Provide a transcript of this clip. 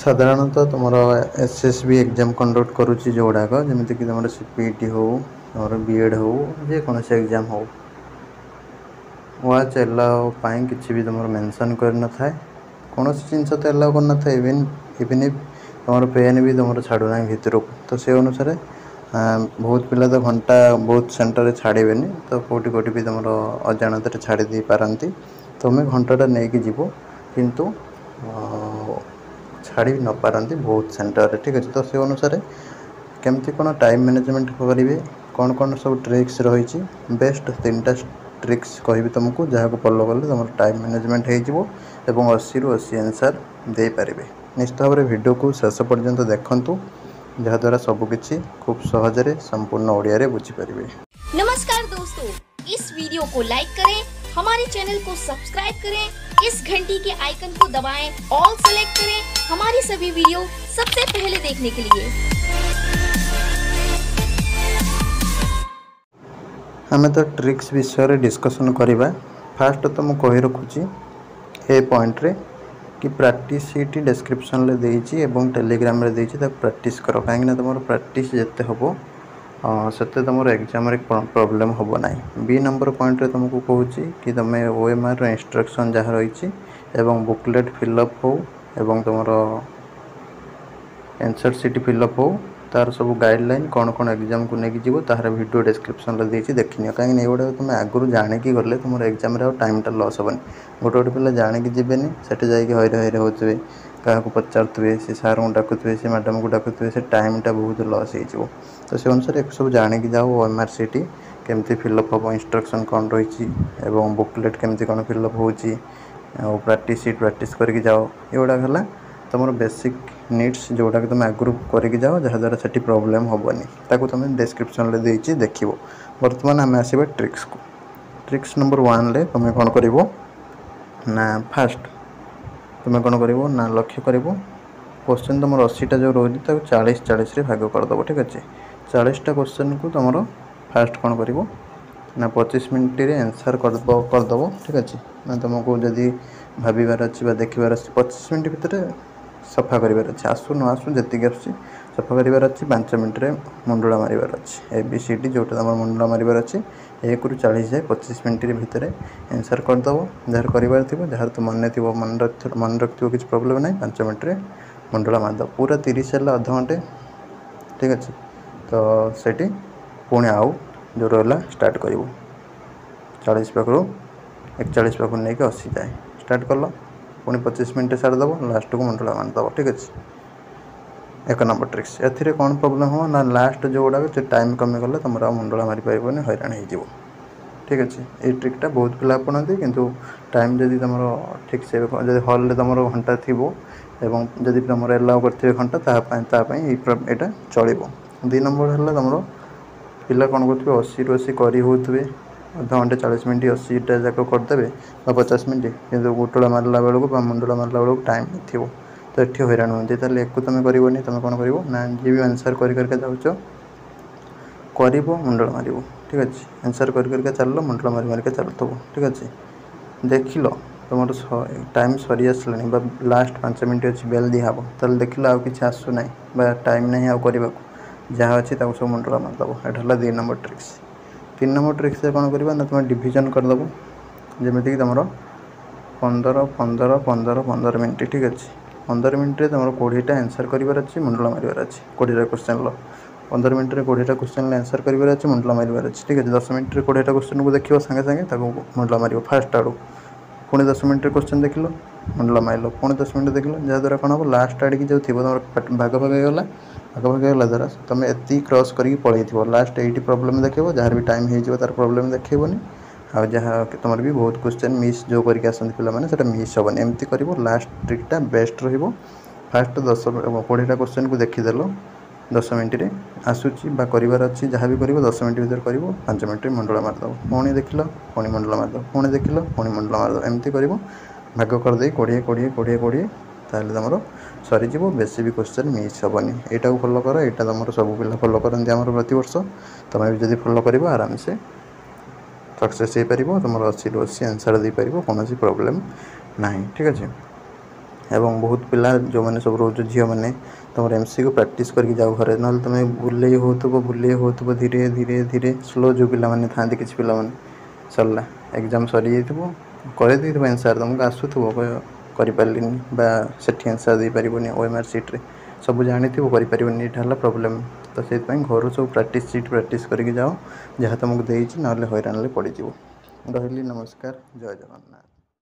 साधारणतः तुम SSB exam conduct करुच्ची जो गुड़ाक जमीक तुम सीपीटी हो तुम बीएड हो जेकोसी एग्जाम हो वाच एलाउ कि भी तुम मेंशन कर न था कौन जिनस तो एलाउ कर न इवन इवन इफ तुम पेन भी तुम छाड़ूना भितर को तो से अनुसार बहुत पिला तो घंटा बहुत सेंटर छाड़े तो कौटी कौटी भी तुम अजाणत छाड़ी दे पारती तुम्हें घंटाटा नहीं जीव किंतु छाड़ी न पारती बहुत सेंटर ठीक अच्छे तो से अनुसार केमती कौन टाइम मैनेजमेंट करेंगे कौन कौन सब ट्रिक्स रही बेस्ट 3टा ट्रिक्स कहि तुमको जहाँ फॉलो कले तुम टाइम मैनेजमेंट हो 80 ରୁ 80 आंसर दे पारे निश्चित भाव में वीडियो को शेष पर्यंत देखंतु जहाद्वारा सबकि खूब सहजरे संपूर्ण ओडिया बुझीपारे। नमस्कार दोस्तों, इस वीडियो को लाइक करें, हमारे चैनल को सब्सक्राइब करें, इस घंटी के आइकन को दबाएं, ऑल सेलेक्ट करें हमारी सभी वीडियो सबसे पहले देखने के लिए। हमें तो ट्रिक्स विषय डिस्कशन करवा। फास्ट तो मुझे कही रखुची ए पॉइंट रे कि प्रैक्टिस सीट डिस्क्रिप्शन ले देइची एवं टेलीग्राम रे देइची ताको प्रैक्टिस करो कहीं तुम प्रैक्टिस जिते हम से तुम एग्जाम रे प्रॉब्लम हम ना। बी नंबर पॉइंट रे तुमको कहूँ कि तुम ओएमआर इंस्ट्रक्शन जहाँ रही एवं बुकलेट फिलअप हो एवं तुम आंसर सीट फिलअप हो तार सब गाइडलाइन कौन कौन एग्जाम को लेकिन जीव तार वीडियो डिस्क्रिप्शन रे देइची देखनी कहीं ये तुम आगुरी जाणिकी गले तुम एग्जाम रे टाइमटा लॉस हेनी गोटे गोटे पिला जाणिकी जीवेनि सेठी जाइए हईरे हईरे होते क्या पचारे से सार को डाकुवे से मैडम को डाकुवे से टाइमटा बहुत लॉस हो तो से अनुसार एक सब जाणिकी जाओ ओएमआर सीट केमती फिलअप हम इंस्ट्रक्शन कौन रही बुकलेट केमती कौन फिलअप हो प्रैक्टिस सीट प्रैक्टिस करके जाओ ये गला तुम बेसिक नीड्स जोटा कि तुम आगुरी करके जाओ जहाद्वारा से प्रॉब्लम हेनी ताकू तुम डिस्क्रिप्शन देती देख बर्तमान आम आसवा ट्रिक्स को। ट्रिक्स नंबर 1 ले तुम कौन कर ना फास्ट तुम कौन कर ना लक्ष्य कर क्वेश्चन तुम 80टा जो रोज 40-40 भाग करदेव ठीक अच्छे 40टा क्वेश्चन को तुम फास्ट कौन कर ना 25 मिनट रे आंसर करदेव ठीक अच्छे ना तुमको जदि भाबार अच्छे देखार 25 मिनट भितर सफा करार अच्छे आसू न आसू जी आसूँ सफा करार अच्छे 5 मिनट रे मुंडुला मारिबार अच्छे ABCD जोटा तुम मुंडुला मारिबार अच्छे 1 ରୁ 40 जाए 25 मिनट भितर आंसर करदेव जार करार थी जार तो मन थो मन रखिए किसी प्रोब्लेम ना 5 मिनट रे मुंडुला मारिदेव पूरा 30 है अध घंटे ठीक अच्छे तो सेठी पुणी आउ जो रहा स्टार्ट करूँ 40 पाखु 41 पाखु नहीं 80 जाए स्टार्ट कल पुणी 25 मिनट सारिदेव लास्ट को मुंडुला मारिदेव ठीक अच्छे 1 नंबर ट्रिक्स ए कौन प्रोब्लेम हो ना लास्ट जो गुड़ाक टाइम कमीगले तुम मुंडुला मारी पार हैरान हो ठीक अच्छे ये ट्रिकटा बहुत पिला अपनाती किंतु टाइम जदि तुम ठीक से जब हल में तुम घंटा थी एवं जदि तुम एलाउ करेंगे घंटा यहाँ चलो 2 नंबर है तुम पिला कौन करेंगे 80 ରୁ 80 कर होते अध घंटे 40 मिनट 80टा जाक करदे 50 मिनट कि गोटोला मारला बेलू मुंडुला मारला बेलू टाइम थो तो ये हैरान होती एक तुम करनी तुम कौन कर ना जी भी आंसर करके जाऊँ कर मुंडुला मार ठीक अच्छे आंसर करके चल मुंडुला मारी मारिक चलुव ठीक अच्छे देख लो तुम टाइम सरी आसला लास्ट 5 मिनट अच्छी बेल दिहब तो देख लो कि आसूना टाइम नहीं आउ करने जहाँ अच्छी सब मुंडुला मारदेव यहाँ 2 नंबर ट्रिक्स। 3 नंबर ट्रिक्स कौन करवा ना तुम डिविजन करदेव जमीक तुम 15 मिनट ठीक अच्छे 15 मिनट तुम 20टा आंसर करार अच्छे मुंडुला मारिबार अच्छे 20टा क्वेश्चन 15 मिनट 20टा क्वेश्चन आंसर करार अच्छे मुंडुला मारिबार अच्छे ठीक है 10 मिनट 20टा क्वेश्चन को देखो सागे सागे मुंडुला मार फास्ट आड़ू पुणी 10 मिनट क्वेश्चन देख लो मुंडुला मार पुणी 10 मिनट देख लो जहाद्वारा कौन हम लास्ट आड़े जो थी तुम भाग भाग होगा भाग भाग होगा द्वारा तुम एति क्रॉस करके पलि लास्ट 80 प्रॉब्लम देखो जार भी टाइम हो तार प्रॉब्लम देखनी आ जहाँ तुम भी बहुत क्वेश्चन मिस जो करके आसती पे मिस हेनी एमती कर लास्ट ट्रिकटा बेस्ट फास्ट 20टा क्वेश्चन को देखीदेल 10 मिनट रे आसूची करार अच्छी जहाँ भी कर 10 मिनट भर कर 5 मिनट मुंडुला मारदेव पुणी देख लो पुणी मुंडुला मारदेव पुणी देख लो पुणी मुंडुला मारदेव एमती कर भाग करदे 20 ताहले तुम सरीज बेसी भी क्वेश्चन मिस हेनी यहाँ फॉलो कर यहाँ तुम सब पिला फॉलो करते प्रति वर्ष तुम भी जब फॉलो कर आराम से सक्सेस हो पार तुम 80 ରୁ 80 आंसर दे पार कौन प्रॉब्लम ना ठीक अच्छे एवं बहुत पिला जो मैंने सब रोज झील मैंने तुम एमसीक्यू प्रैक्टिस करके जाओ घरे ना तुम बुले हो धीरे धीरे धीरे स्लो जो पिला माने था किसी पिला माने सरला एग्जाम सरी जाइए कर आंसर तुमको आसूब करें से आंसर दे पारनी ओएमआर सीट्रे सब जानी करें ये प्रोब्लेम तो से घर सब प्रैक्टिस करके जाओ जहाँ तुमको देना हैरान पड़ज रही नमस्कार जय जगन्नाथ।